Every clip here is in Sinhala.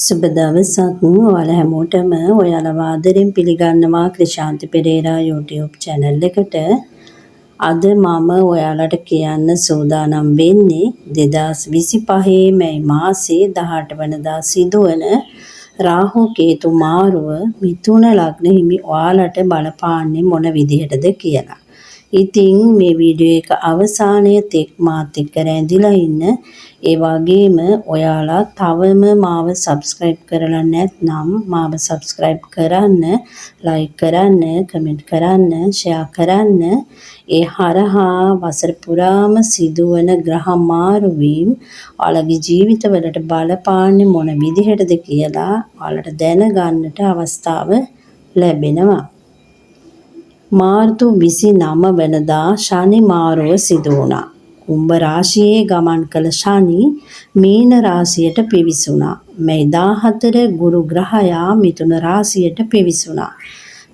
සුබ දවසක් ඔයාලා හැමෝටම ඔයාලව ආදරෙන් පිළිගන්නවා ක්‍රිෂාන්ති පෙරේරා YouTube channel එකට. අද මම ඔයාලට කියන්න සූදානම් වෙන්නේ 2025 මැයි මාසේ 18 වෙනිදා සිදුවන රාහු කේතු මාරුව මිථුන ලග්න හිමි ඔයාලට බලපාන්නේ මොන විදිහටද කියලා. ඉතින් මේ වීඩියෝ එක අවසානයේ තෙක් මාත් එක්ක රැඳිලා ඉන්න. ඒ වගේම ඔයාලා තවම මාව subscribe කරලා නැත්නම් මාව subscribe කරන්න, like කරන්න, comment කරන්න, share කරන්න. ඒ හරහා වසර පුරාම සිදුවන ග්‍රහ මාරු වීම ඔයාලගේ ජීවිතවලට බලපාන්නේ මොන විදිහටද කියලා ඔයාලට දැනගන්නට අවස්ථාව ලැබෙනවා. මාර්තු 29 වෙනිදා ශනි මාරුව සිදු වුණා. කුම්භ රාශියේ ගමන් කළ ශනි මීන රාශියට පිවිසුණා. මේ 14 ගුරු ග්‍රහයා මිථුන රාශියට පිවිසුණා.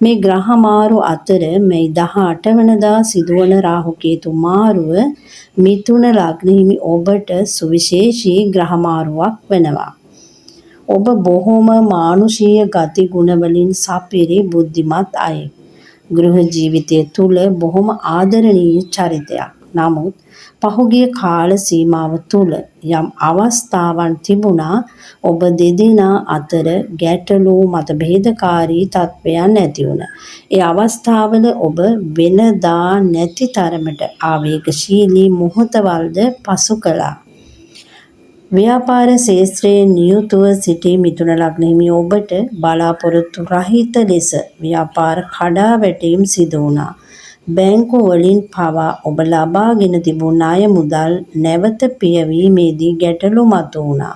මේ ග්‍රහ මාරු අතර මේ 18 වෙනිදා සිදුවන රාහු කේතු මාරුව මිථුන ලග්න හිමි ඔබට සුවිශේෂී ග්‍රහ මාරුවක් වෙනවා. ඔබ බොහොම මානුෂීය ගති ගුණ වලින් සපිරි බුද්ධිමත් අයෙක්. ගෘහ ජීවිතය තුළ බොහොම ආදරණීය චරිතයක්. නමුත් පහුගිය කාල සීමාව තුළ යම් අවස්ථාවන් තිබුණා ඔබ දෙදෙනා අතර ගැටලු මතභේදකාරී තත්ත්වයන් ඇති වුණා. ඒ අවස්ථාවල ඔබ වෙනදා නැති තරමට ආවේගශීලී මොහොතවල්ද පසු කළා. ව්‍යාපාර ශේත්‍රයේ නියුතුව සිටි මිථුන ලග්න හිමි ඔබට බලාපොරොත්තු රහිත ලෙස ව්‍යාපාර කඩාවැටීම් සිදු වුණා. බැංකු වලින් පවා ඔබ ලබාගෙන තිබුණු ණය මුදල් නැවත පියවීමේදී ගැටලු මතුවුණා.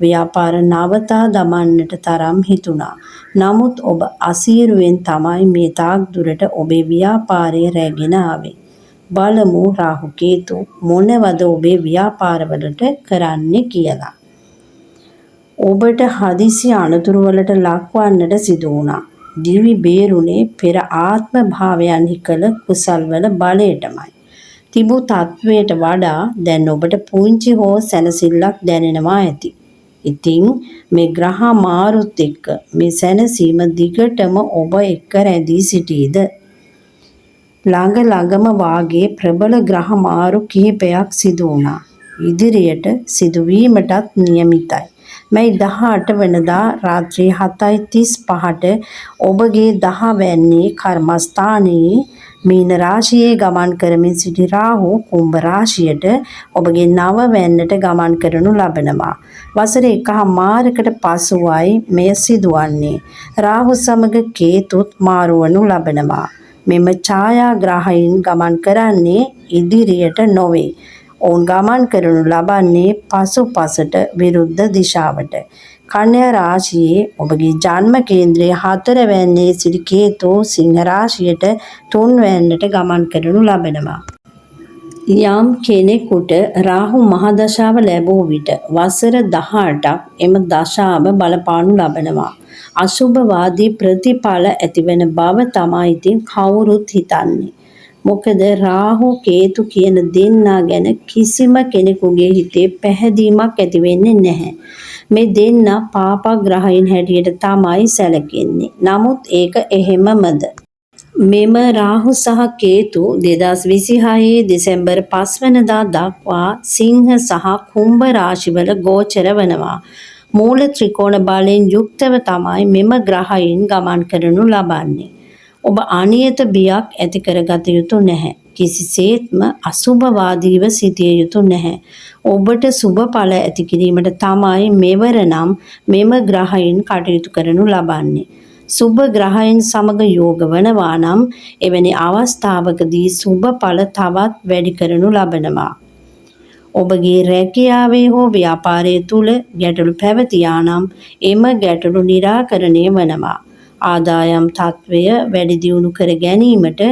ව්‍යාපාර නවතා දමන්නට තරම් හිතුණා. නමුත් ඔබ අසීරුවෙන් තමයි මේ තාක් දුරට ඔබේ ව්‍යාපාරය රැගෙන ආවේ. බලමු රාහු කේතු මොනවද ඔබේ ව්‍යාපාරවලට කරන්නේ කියලා. ඔබට හදිසි අනතුරු වලට ලක්වන්නට සිදු වුණා. දිවි බේරුනේ පෙර ආත්ම භාවයන්හි කළ කුසල් වල බලයටමයි. තිබූ තත්වයට වඩා දැන් ඔබට පුංචි හෝ සැනසෙල්ලක් දැනෙනවා ඇති. ඉතින් මේ ග්‍රහ මාරුත් එක්ක මේ සැනසීම දිගටම ඔබ එක්ක රැඳී සිටීද? ළඟම වාගේ ප්‍රබල ග්‍රහ මාරු කිහිපයක් සිදු වුණා. ඉදිරියට සිදුවීමටත් නියමිතයි. මේ 18 වෙනිදා රාත්‍රී 7:35ට ඔබගේ 10 වැන්නේ කර්මස්ථානයේ මීන රාශියේ ගමන් කරමින් සිටි රාහු කුම්භ රාශියට ඔබගේ 9 වැන්නට ගමන් කරනු ලබනවා. වසර 1මාරකට පසුවයි මෙය සිදුවන්නේ. රාහු සමග කේතුත් මාරුවනු ලබනවා. මෙම ඡායාග්‍රහයින් ගමන් කරන්නේ ඉදිරියට නොවේ. ඔවුන් ගමන් කරනු ලබන්නේ පසුපසට විරුද්ධ දිශාවට. කන්‍යා රාශියේ ඔබගේ ජන්ම කේන්ද්‍රයේ 4 වැන්නේ සිටි කේතු සිංහ රාශියට 3 වැන්නට ගමන් කරනු ලබනවා. යම් කෙනෙකුට රාහු මහදශාව ලැබූ විට වසර 18ක් එම දශාව බලපානු ලබනවා. අසුභවාදී ප්‍රතිඵල ඇතිවන බව තමයි ඉතින් කවුරුත් හිතන්නේ. මොකද රාහු කේතු කියන දෙන්නා ගැන කිසිම කෙනෙකුගේ හිතේ පැහැදීමක් ඇති වෙන්නේ නැහැ. මේ දෙන්නා පාපග්‍රහයින් හැටියට තමයි සැලකෙන්නේ. නමුත් ඒක එහෙමමද? මෙම රාහු සහ කේතු 2026 දෙසැම්බර් 5 වෙනිදා දක්වා සිංහ සහ කුම්භ රාශිවල ගෝචර වනවා. මූල ත්‍රිකෝණ බලයෙන් යුක්තව තමයි මෙම ග්‍රහයින් ගමන් කරනු ලබන්නේ. ඔබ අනියත බියක් ඇති කරගත යුතු නැහැ. කිසිසේත්ම අසුභවාදීව සිටිය යුතු නැහැ. ඔබට සුභ ඵල ඇති කිරීමට තමයි මෙවර නම් මෙම ග්‍රහයින් කටයුතු කරනු ලබන්නේ. සුභ ග්‍රහයන් සමග යෝග වනවා නම් එවැනි අවස්ථාවකදී සුභ ඵල තවත් වැඩි කරනු ලබනවා. ඔබගේ රැකියාවේ හෝ ව්‍යාපාරයේ තුල ගැටලු පැවතියා නම් එම ගැටලු निराකරණය වනවා. ආදායම් තත්වය වැඩි දියුණු කර ගැනීමට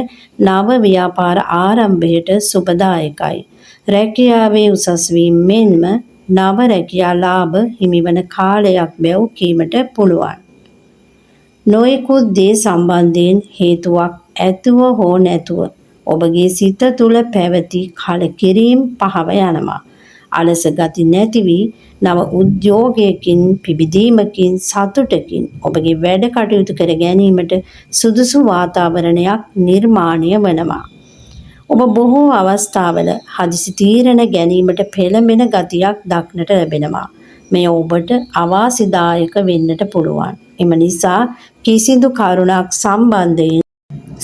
නව ව්‍යාපාර ආරම්භයට සුබදායකයි. රැකියාවේ උසස් වීම මෙන්ම නව රැකියා ලාභ හිමිවන කාලයක් බැව් කීමට පුළුවන්. නොයෙකුත් දේ සම්බන්ධයෙන් හේතුවක් ඇතුව හෝ නැතුව ඔබගේ සිත තුළ පැවති කලකිරීම පහව යනවා. අලස ගති නැති වී නව උද්‍යෝගයකින් පිබිදීමකින් සතුටකින් ඔබගේ වැඩ කටයුතු කර ගැනීමට සුදුසු වාතාවරණයක් නිර්මාණය වනවා. ඔබ බොහෝ අවස්ථාවල හදිසි තීරණ ගැනීමට පෙළඹෙන ගතියක් දක්නට ලැබෙනවා. මෙය ඔබට අවාසිදායක වෙන්නට පුළුවන්. එම නිසා කිසිදු කරුණක් සම්බන්ධයෙන්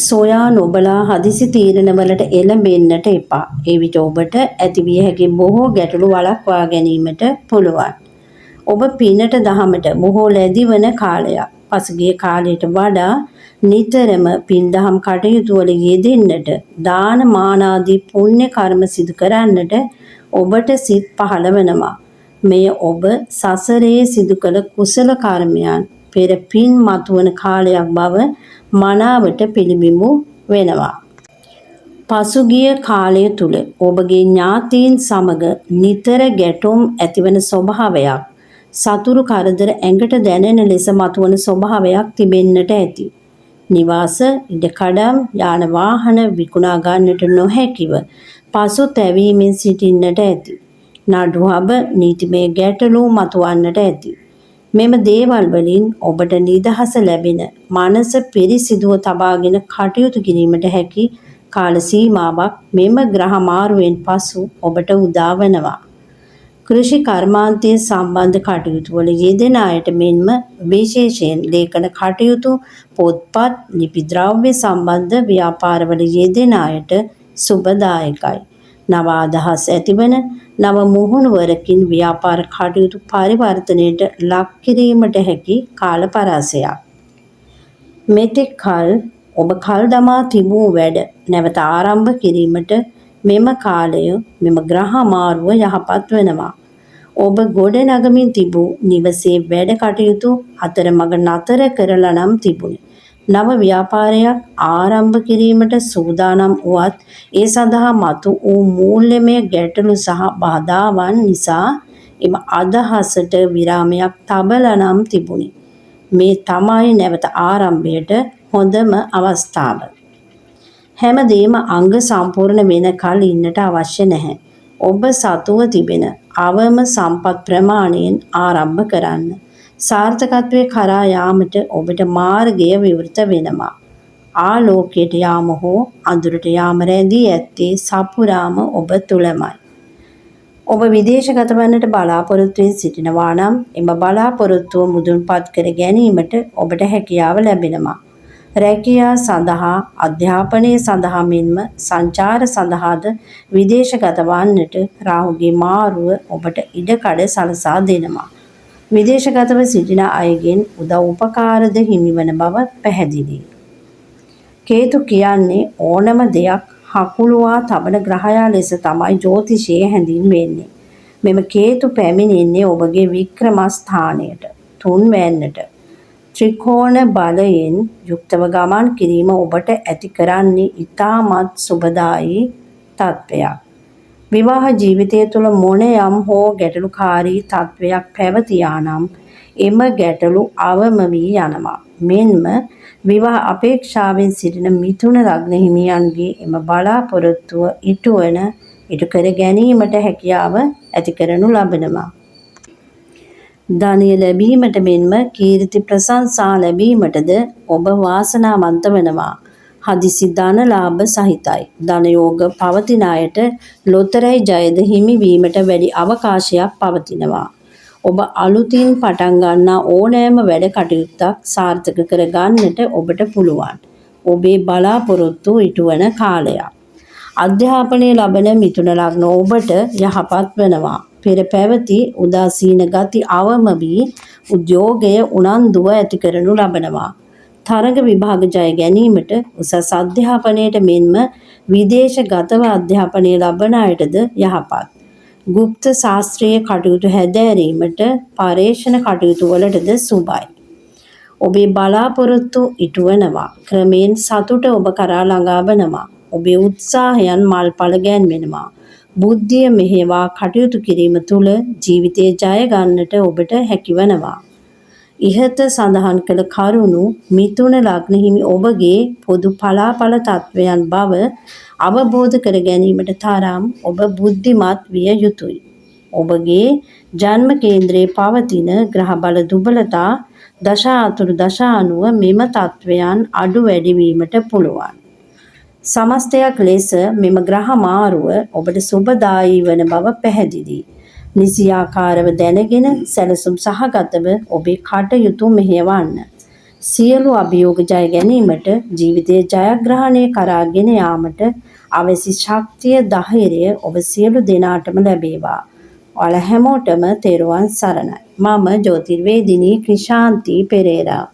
සොයා නොබලා හදිසි තීරණවලට එළඹෙන්නට එපා. ඒ විට ඔබට ඇතිවිය හැකි බොහෝ ගැටලු වළක්වා ගැනීමට පුළුවන්. ඔබ පිනට දහමට බොහෝ ලැබිවන කාලයක්. පසුගිය කාලයට වඩා නිතරම පින්දහම් කටයුතු වල යෙදෙන්නට, දාන මාන ආදී පුණ්‍ය කර්ම සිදු කරන්නට ඔබට සිත් පහළ වෙනවා. මෙය ඔබ සසරේ සිදු කළ කුසල කර්මයන් පෙර පින් මතුවන කාලයක් බව මනාවට පිළිබිඹු වෙනවා. පසුගිය කාලය තුල ඔබගේ ඥාතීන් සමග නිතර ගැටුම් ඇතිවන ස්වභාවයක්, සතුරු කරදර ඇඟට දැනෙන ලෙස මතුවන ස්වභාවයක් තිබෙන්නට ඇති. නිවාස, ඉඩකඩම්, යාන වාහන විකුණා ගන්නට නොහැකිව පසුතැවීමෙන් සිටින්නට ඇති. නඩුහබ නීතිමය ගැටලු මතුවන්නට ඇති. මෙම දේවල් වලින් ඔබට නිදහස ලැබෙන, මනස පිරිසිදුව තබාගෙන කටයුතු කිරීමට හැකි කාල සීමාවක් මෙම ග්‍රහ මාරුවෙන් පසු ඔබට උදා වෙනවා. කෘෂි කර්මාන්තයේ සම්බන්ධ කටයුතු වල යෙදෙන අයට මෙන්ම විශේෂයෙන් ලේඛන කටයුතු, පොත්පත්, ලිපි ද්‍රව්‍ය සම්බන්ධ ව්‍යාපාරවල යෙදෙන අයට සුබදායකයි. නව අදහස් ඇතිවන, නව මුහුණුවරකින් ව්‍යාපාර කටයුතු පරිවර්තනයට ලක් කිරීමට හැකි කාල පරාසයක්. මෙතෙක් කල ඔබ කල් දමා තිබූ වැඩ නැවත ආරම්භ කිරීමට මෙම කාලය, මෙම ග්‍රහ මාරුව යහපත් වෙනවා. ඔබ ගොඩ නගමින් තිබූ නිවසේ වැඩ කටයුතු අතරමඟ නතර කරලා නම් තිබුණි. නව ව්‍යාපාරයක් ආරම්භ කිරීමට සූදානම් වුවත් ඒ සඳහා මතු වූ මූල්‍යමය ගැටලු සහ බාධාවන් නිසා එම අදහසට විරාමයක් තබලා නම් තිබුණි. මේ තමයි නැවත ආරම්භයට හොඳම අවස්ථාව. හැමදේම අංග සම්පූර්ණ වෙනකල් ඉන්නට අවශ්‍ය නැහැ. ඔබ සතුව තිබෙන අවම සම්පත් ප්‍රමාණයෙන් ආරම්භ කරන්න. සාර්ථකත්වයේ කරා යාමට ඔබට මාර්ගය විවෘත වෙනවා. ආලෝකයට යාම හෝ අඳුරට යාම රැඳී ඇත්තේ සපුරාම ඔබ තුලමයි. ඔබ විදේශගත වන්නට බලාපොරොත්තුවෙන් සිටිනවා නම් එම බලාපොරොත්තුව මුදුන්පත් කර ගැනීමට ඔබට හැකියාව ලැබෙනවා. රැකියාව සඳහා, අධ්‍යාපනය සඳහා මෙන්ම සංචාර සඳහාද විදේශගත වන්නට රාහුගේ මාරුව ඔබට ඉඩකඩ සලසා දෙනවා. විදේශගතව සිටින අයගෙන් උදව් උපකාරද හිමිවන බව පැහැදිලියි. කේතු කියන්නේ ඕනම දෙයක් හකුළුවා තබන ග්‍රහයා ලෙස තමයි ජ්‍යොතිෂයේ හැඳින්වෙන්නේ. මෙම කේතු පැමිණෙන්නේ ඔබගේ වික්‍රම ස්ථානයට, තුන්වැන්නට. ත්‍රිකෝණ බලයෙන් යුක්තව ගමන් කිරීම ඔබට ඇති කරන්නේ ඉතාමත් සුබදායී තත්ත්වයක්. විවාහ ජීවිතය තුළ මොනයම් හෝ ගැටලුකාරී තත්ත්වයක් පැවතියා නම් එම ගැටලු අවම වී යනවා. මෙන්ම විවාහ අපේක්ෂාවෙන් සිටින මිථුන ලග්න හිමියන්ගේ එම බලාපොරොත්තුව ඉටු කර ගැනීමට හැකියාව ඇති කරනු ලබනවා. ධනය ලැබීමට මෙන්ම කීර්ති ප්‍රශංසා ලැබීමටද ඔබ වාසනාවන්ත වෙනවා. හදිසි ධන ලාභ සහිතයි. ධනයෝග පවතින අයට ලොතරැයි ජයද හිමි වීමට වැඩි අවකාශයක් පවතිනවා. ඔබ අලුතින් පටන් ගන්නා ඕනෑම වැඩ කටයුත්තක් සාර්ථක කර ගන්නට ඔබට පුළුවන්. ඔබේ බලාපොරොත්තු ඉටුවන කාලයක්. අධ්‍යාපනය ලබන මිථුන ලග්න ඔබට යහපත් වෙනවා. පෙර පැවති උදාසීන ගති අවම වී උද්‍යෝගය උනන්දුව ඇති කරනු ලබනවා. තරග විභාග ජය ගැනීමට උසස් අධ්‍යාපනයට මෙන්ම විදේශගතව අධ්‍යාපනය ලබන අයටද යහපත්. ගුප්ත ශාස්ත්‍රීය කටයුතු හැදෑරීමට, පර්යේෂණ කටයුතු වලටද සුබයි. ඔබේ බලාපොරොත්තු ඉටුවනවා. ක්‍රමෙන් සතුට ඔබ කරා ළඟා වෙනවා. ඔබේ උත්සාහයන් මල්ඵල ගැන්වෙනවා. බුද්ධිය මෙහෙවා කටයුතු කිරීම තුළ ජීවිතයේ ජය ගන්නට ඔබට හැකිවනවා. ඉහත සඳහන් කළ කරුණු මිථුන ලග්න හිමි ඔබගේ පොදු පලාඵල තත්වයන් බව අවබෝධ කර ගැනීමට තරම් ඔබ බුද්ධිමත් විය යුතුයි. ඔබගේ ජන්ම කේන්ද්‍රයේ පවතින ග්‍රහ බල දුබලතා දශා අනුව මෙම තත්ත්වයන් අඩු වැඩි වීමට පුළුවන්. සමස්තයක් ලෙස මෙම ග්‍රහ මාරුව ඔබට සුබදායී වන බව පැහැදිලි. නිසියාකාරව දැනගෙන සැලසුම් සහගතව ඔබේ කටයුතු මෙහෙයවන්න. සියලු අභියෝග ජය ගැනීමට ජීවිතයේ ජයග්‍රහණය කරා ගෙන යාමට අවශ්‍ය ශක්තිය ධෛර්යය ඔබ සියලු දෙනාටම ලැබේවා. ඔයාලා හැමෝටම තෙරුවන් සරණයි. මම ජ්‍යොතිර්වේදිනී ක්‍රිෂාන්ති පෙරේරා.